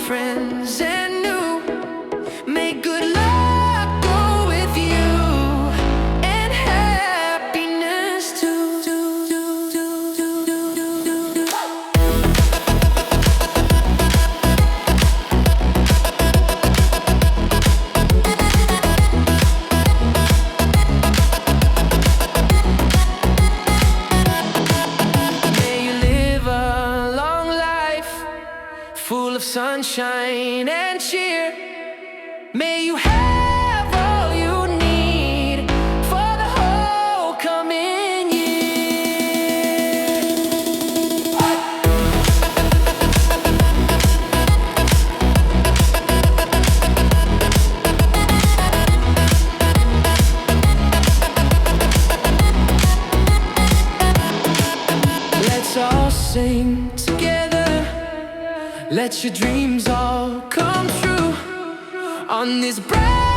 friends and new. May good luck go with you and happiness too. Full of sunshine and cheer. May you have all you need for the whole coming year. Let's all sing together. Let your dreams all come true on this bright